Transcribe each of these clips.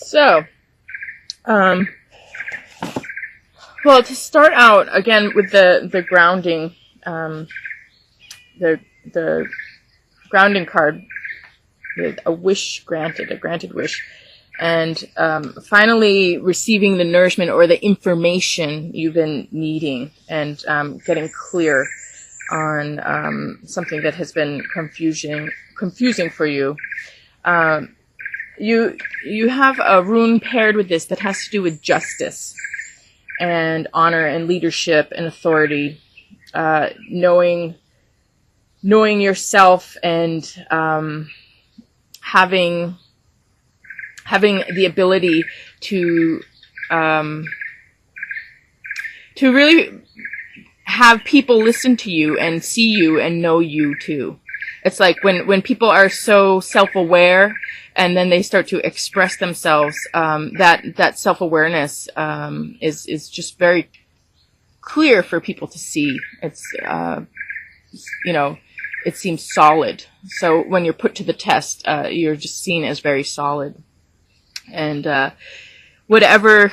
So, um, well, to start out again with the grounding, the grounding card with a wish granted, a granted wish, and finally receiving the nourishment or the information you've been needing, and getting clear on something that has been confusing for you. You have a rune paired with this that has to do with justice and honor and leadership and authority, knowing yourself, and having the ability to really have people listen to you and see you and know you too. It's like when people are so self-aware and then they start to express themselves, that self-awareness is just very clear for people to see. It's it seems solid. So when you're put to the test, you're just seen as very solid. And whatever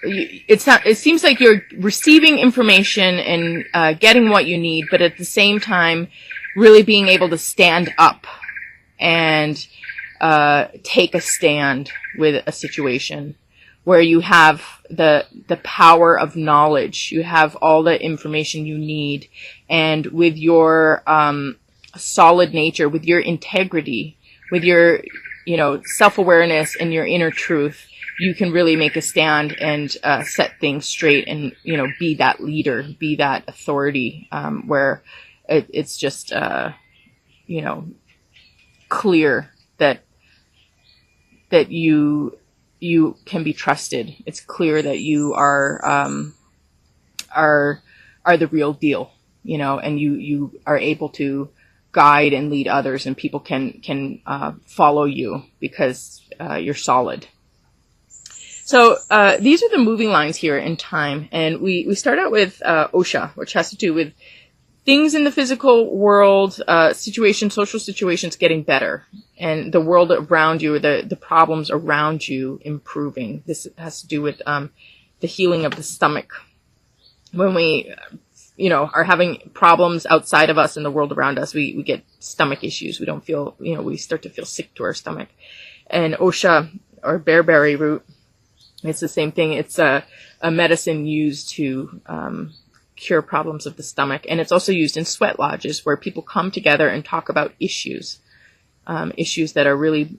it seems like you're receiving information and getting what you need, but at the same time really being able to stand up and take a stand with a situation where you have the power of knowledge. You have all the information you need, and with your solid nature, with your integrity, with your self-awareness and your inner truth, you can really make a stand and set things straight, and be that leader, be that authority, where it's just clear that you can be trusted. It's clear that you are the real deal, and you are able to guide and lead others, and people can follow you because you're solid. So these are the moving lines here in time, and we start out with Osha, which has to do with things in the physical world, social situations getting better, and the world around you, the problems around you improving. This has to do with the healing of the stomach. When we are having problems outside of us in the world around us, we get stomach issues. We don't feel, we start to feel sick to our stomach. And Osha, or bearberry root, it's the same thing. It's a medicine used to cure problems of the stomach. And it's also used in sweat lodges, where people come together and talk about issues that are really,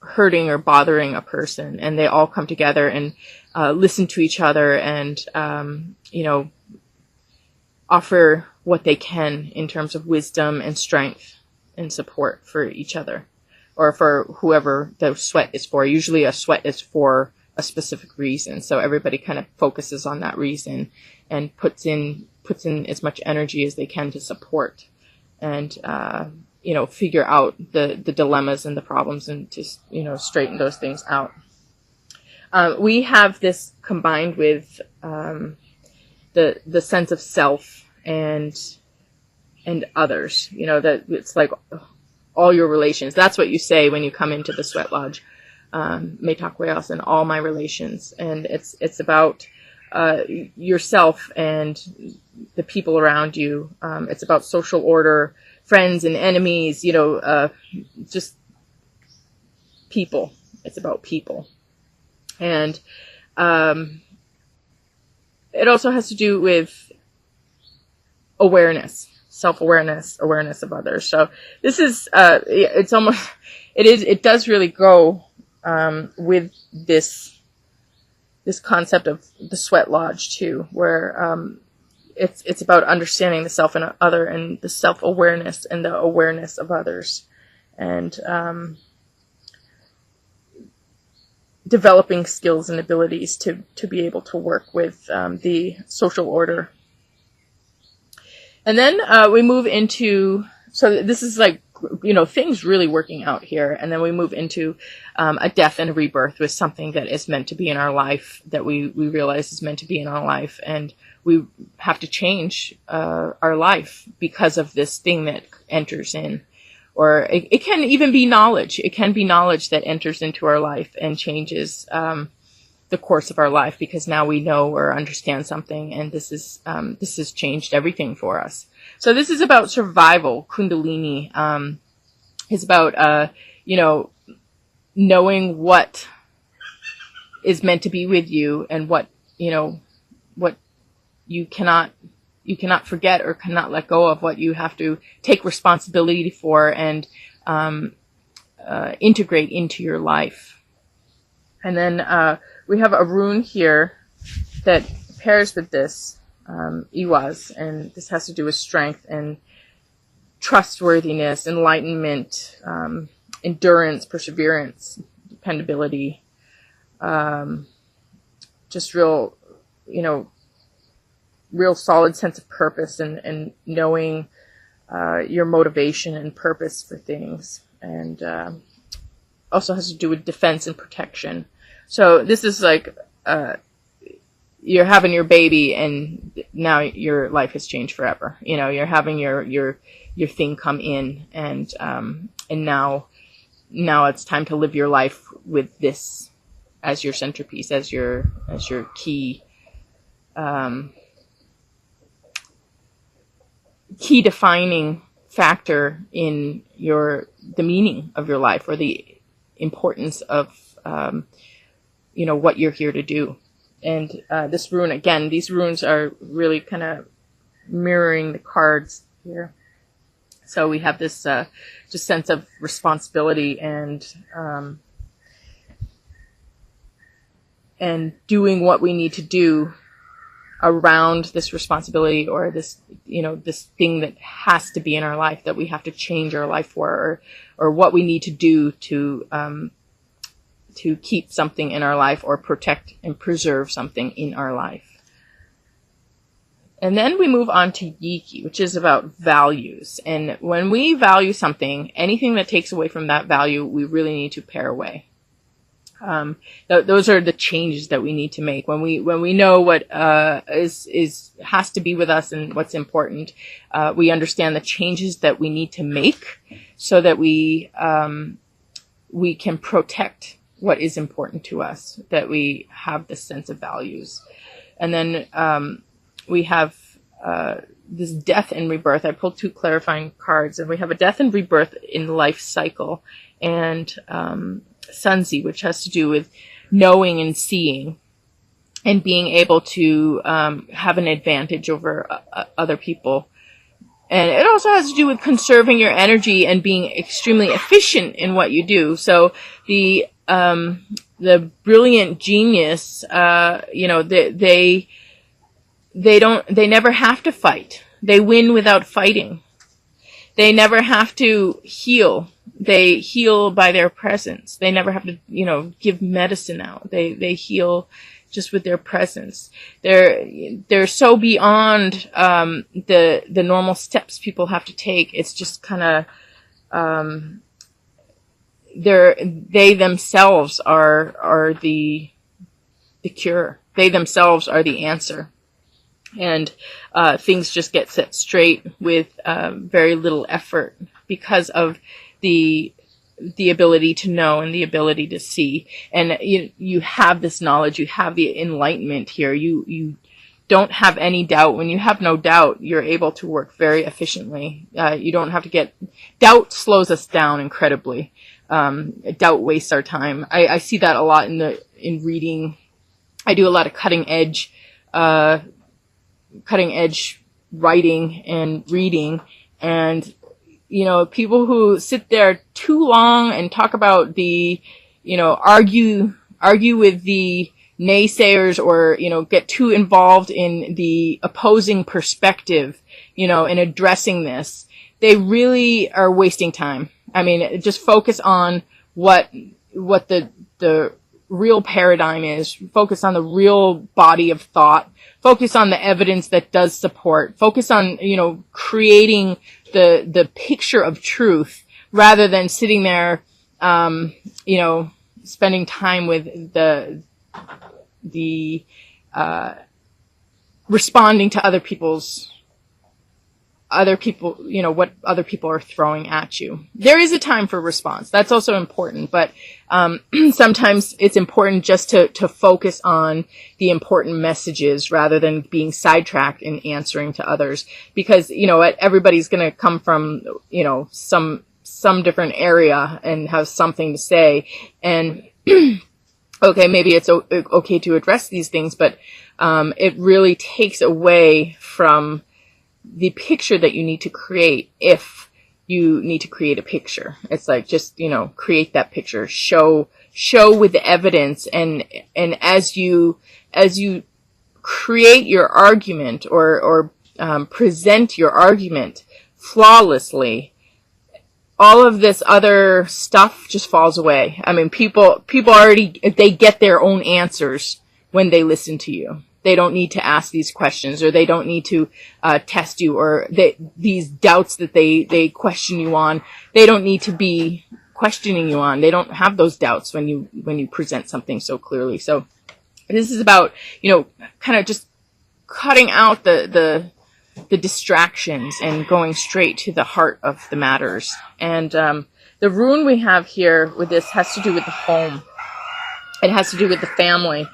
hurting or bothering a person. And they all come together and listen to each other and, offer what they can in terms of wisdom and strength and support for each other, or for whoever the sweat is for. Usually a sweat is for a specific reason. So everybody kind of focuses on that reason and puts in as much energy as they can to support and, figure out the dilemmas and the problems, and to, straighten those things out. We have this combined with, the sense of self and others, that it's like all your relations. That's what you say when you come into the sweat lodge. Metakweos, and all my relations. And it's about, yourself and the people around you. It's about social order, friends and enemies, just people. It's about people. And, it also has to do with awareness, self-awareness, awareness of others. So this is, it does really go, with this concept of the sweat lodge too, where, it's about understanding the self and other, and the self-awareness and the awareness of others, and, developing skills and abilities to be able to work with, the social order. And then, we move into, so this is like, things really working out here. And then we move into a death and a rebirth with something that is meant to be in our life, that we realize is meant to be in our life. And we have to change our life because of this thing that enters in, or it can even be knowledge. It can be knowledge that enters into our life and changes the course of our life, because now we know or understand something, and this has changed everything for us. So this is about survival. Kundalini is about knowing what is meant to be with you, and what you cannot forget or cannot let go of, what you have to take responsibility for and integrate into your life. And then we have a rune here that pairs with this, Iwas, and this has to do with strength and trustworthiness, enlightenment, endurance, perseverance, dependability, just real solid sense of purpose, and knowing your motivation and purpose for things, and also has to do with defense and protection. So this is like you're having your baby, and now your life has changed forever. You're having your thing come in, and now it's time to live your life with this as your centerpiece, as your key defining factor in the meaning of your life, or the importance of what you're here to do. And this rune, again, these runes are really kind of mirroring the cards here. So we have this just sense of responsibility and doing what we need to do around this responsibility, or this thing that has to be in our life, that we have to change our life for, or what we need to do to keep something in our life, or protect and preserve something in our life. And then we move on to Yiki, which is about values. And when we value something, anything that takes away from that value, we really need to pare away. Those are the changes that we need to make when we know what has to be with us and what's important. We understand the changes that we need to make so that we can protect what is important to us, that we have this sense of values. And then we have this death and rebirth. I pulled 2 clarifying cards, and we have a death and rebirth in the life cycle, and Sunzi, which has to do with knowing and seeing, and being able to have an advantage over other people. And it also has to do with conserving your energy and being extremely efficient in what you do. So the brilliant genius, they never have to fight. They win without fighting. They never have to heal. They heal by their presence. They never have to, give medicine out. They heal just with their presence. They're so beyond the normal steps people have to take. It's just kind of they themselves are the cure. They themselves are the answer. And things just get set straight with very little effort, because of the ability to know and the ability to see. And you have this knowledge, you have the enlightenment here. You don't have any doubt. When you have no doubt, you're able to work very efficiently. You don't have to doubt slows us down incredibly. Doubt wastes our time. I see that a lot in reading. I do a lot of cutting edge writing and reading, and people who sit there too long and talk about argue with the naysayers, or get too involved in the opposing perspective, in addressing this, they really are wasting time. I mean, just focus on what the real paradigm is. Focus on the real body of thought. Focus on the evidence that does support. Focus on, creating the picture of truth, rather than sitting there, spending time with the responding to other people's other people, what other people are throwing at you. There is a time for response. That's also important, but sometimes it's important just to focus on the important messages rather than being sidetracked in answering to others, because everybody's going to come from some different area and have something to say, and okay, maybe it's okay to address these things, but it really takes away from the picture that you need to create. If you need to create a picture, it's like, just, create that picture, show with evidence. And as you create your argument or present your argument flawlessly, all of this other stuff just falls away. I mean, people already, they get their own answers when they listen to you. They don't need to ask these questions, or they don't need to test you, or these doubts that they question you on, they don't need to be questioning you on. They don't have those doubts when you present something so clearly. So this is about, kind of just cutting out the distractions and going straight to the heart of the matters. And the rune we have here with this has to do with the home. It has to do with the family.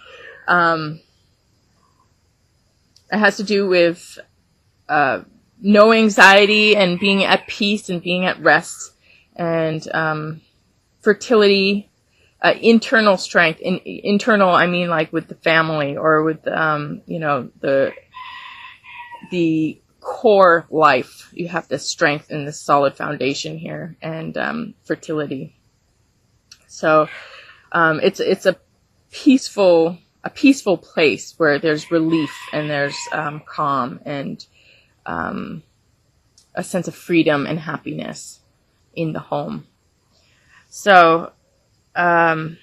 It has to do with no anxiety and being at peace and being at rest, and fertility, internal strength. Internal, I mean, like with the family, or with the core life. You have this strength and this solid foundation here, and fertility. So it's a peaceful place where there's relief and there's calm and a sense of freedom and happiness in the home. So yeah,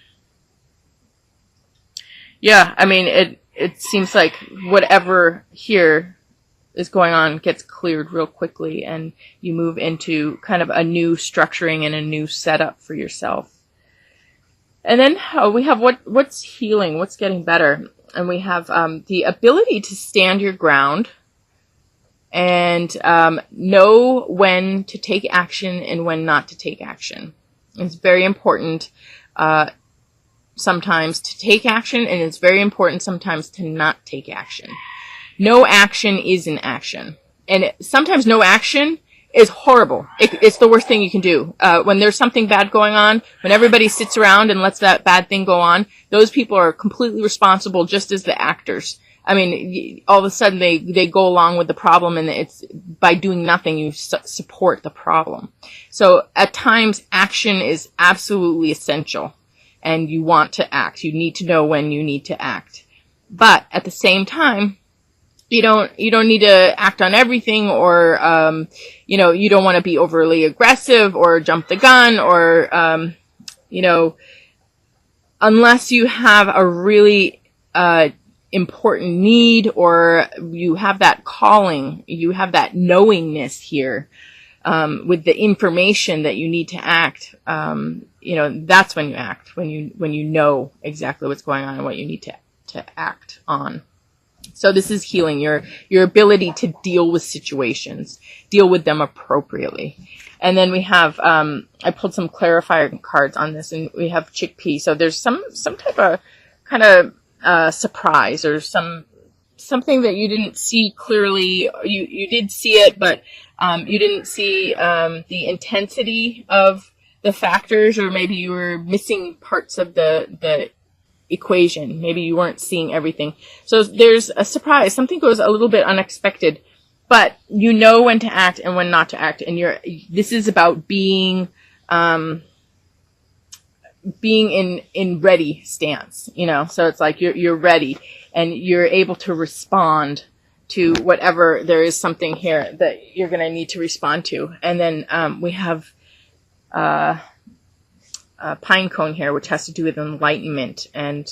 I mean, it seems like whatever here is going on gets cleared real quickly, and you move into kind of a new structuring and a new setup for yourself. And then we have what's healing, what's getting better. And we have the ability to stand your ground and know when to take action and when not to take action. It's very important sometimes to take action, and it's very important sometimes to not take action. No action is an action. And sometimes no action is horrible. It's the worst thing you can do. When there's something bad going on, when everybody sits around and lets that bad thing go on, those people are completely responsible, just as the actors. I mean, all of a sudden they go along with the problem, and it's by doing nothing, you support the problem. So at times, action is absolutely essential, and you want to act. You need to know when you need to act. But at the same time, you don't need to act on everything, or, you don't want to be overly aggressive or jump the gun, or, unless you have a really, important need, or you have that calling, you have that knowingness here, with the information that you need to act, that's when you act, when you know exactly what's going on and what you need to act on. So this is healing, your ability to deal with situations, deal with them appropriately. And then we have, I pulled some clarifying cards on this, and we have chickpea. So there's some type of kind of surprise, or something that you didn't see clearly. You did see it, but you didn't see the intensity of the factors, or maybe you were missing parts of the equation. Maybe you weren't seeing everything. So there's a surprise. Something goes a little bit unexpected, but you know when to act and when not to act. And this is about being in ready stance, so it's like you're ready, and you're able to respond to whatever there is something here that you're going to need to respond to. And then, we have, pine cone here, which has to do with enlightenment, and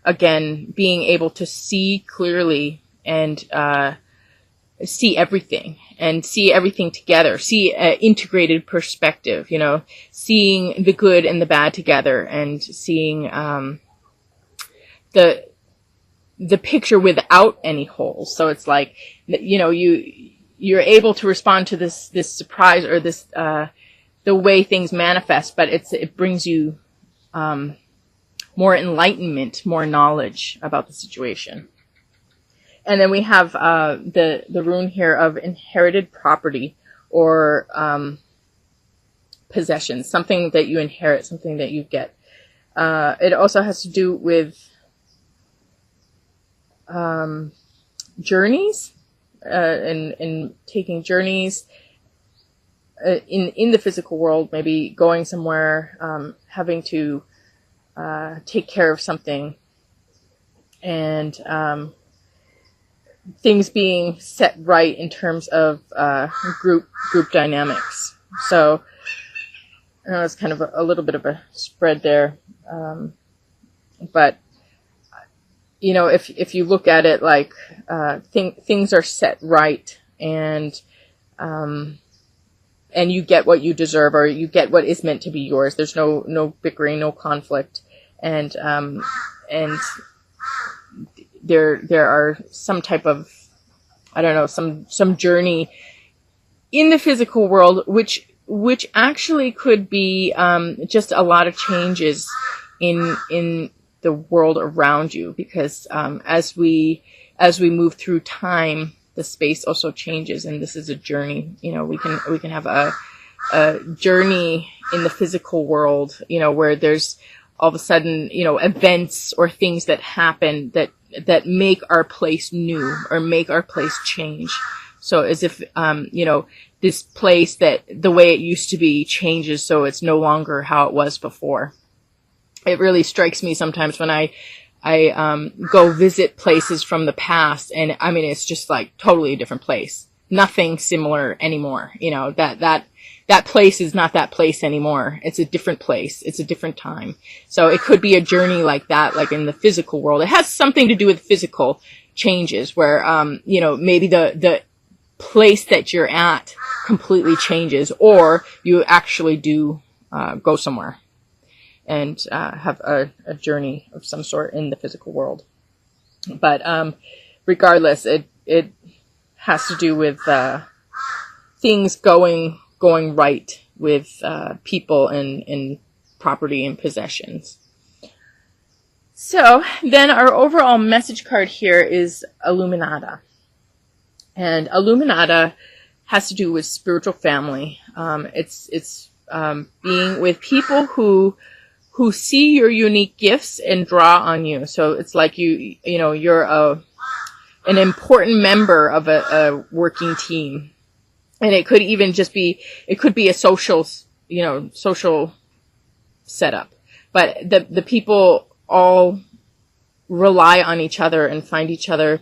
again, being able to see clearly and see everything together, see an integrated perspective, seeing the good and the bad together, and seeing the picture without any holes. So it's like, you're able to respond to this surprise or this the way things manifest, but it brings you more enlightenment, more knowledge about the situation. And then we have the rune here of inherited property or possessions, something that you inherit, something that you get. It also has to do with journeys, and taking journeys in the physical world, maybe going somewhere, having to take care of something, and things being set right in terms of group dynamics. So I know it's kind of a little bit of a spread there, but you know, if you look at it like things are set right, and you get what you deserve, or you get what is meant to be yours. There's no bickering, no conflict, and there are some type of, I don't know, some journey in the physical world, which actually could be just a lot of changes in the world around you, because as we move through time, the space also changes, and this is a journey. You know, we can have a journey in the physical world, you know, where there's all of a sudden, you know, events or things that happen that make our place new or make our place change. So as if, you know, this place, that the way it used to be changes, so it's no longer how it was before. It really strikes me sometimes when I go visit places from the past, and I mean, it's just like totally a different place. Nothing similar anymore. You know, that place is not that place anymore. It's a different place. It's a different time. So it could be a journey like that, like in the physical world. It has something to do with physical changes where, you know, maybe the place that you're at completely changes, or you actually do, go somewhere and, have a journey of some sort in the physical world. But, regardless, it has to do with, things going right with people and property and possessions. So then our overall message card here is Illuminata. And Illuminata has to do with spiritual family. It's being with people who see your unique gifts and draw on you. So it's like you know, you're an important member of a working team. And it could even just be, it could be a social setup. But the people all rely on each other and find each other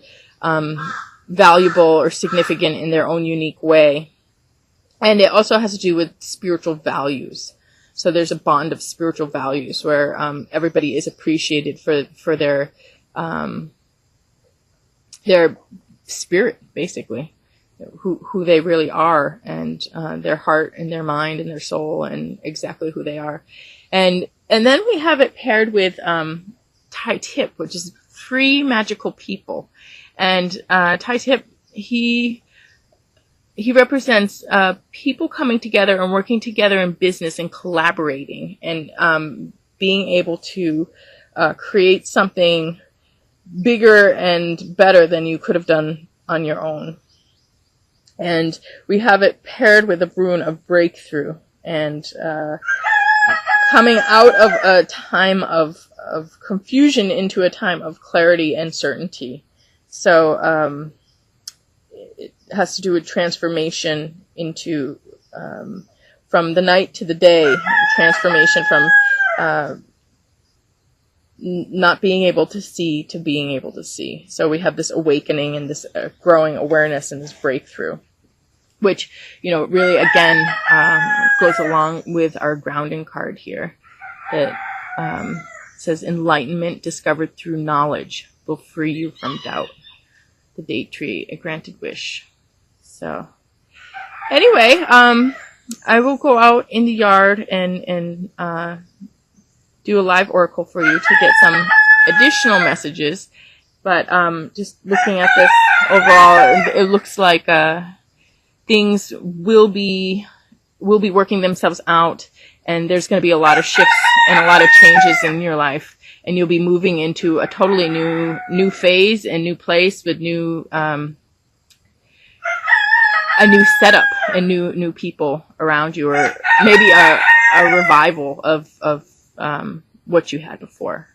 valuable or significant in their own unique way. And it also has to do with spiritual values. So there's a bond of spiritual values where everybody is appreciated for their spirit, basically. Who they really are, and their heart and their mind and their soul, and exactly who they are. And then we have it paired with Tai Tip, which is free magical people. And Tai Tip, he represents people coming together and working together in business and collaborating, and being able to create something bigger and better than you could have done on your own. And we have it paired with a rune of breakthrough, and coming out of a time of confusion into a time of clarity and certainty. So it has to do with transformation into from the night to the day, transformation from not being able to see to being able to see. So we have this awakening and this growing awareness and this breakthrough, which, you know, really, again, goes along with our grounding card here. It says, enlightenment discovered through knowledge will free you from doubt. The date tree, a granted wish. So anyway, I will go out in the yard and do a live oracle for you to get some additional messages. But just looking at this overall, it looks like things will be working themselves out, and there's going to be a lot of shifts and a lot of changes in your life, and you'll be moving into a totally new phase and new place with a new setup and new people around you, or maybe a revival of what you had before.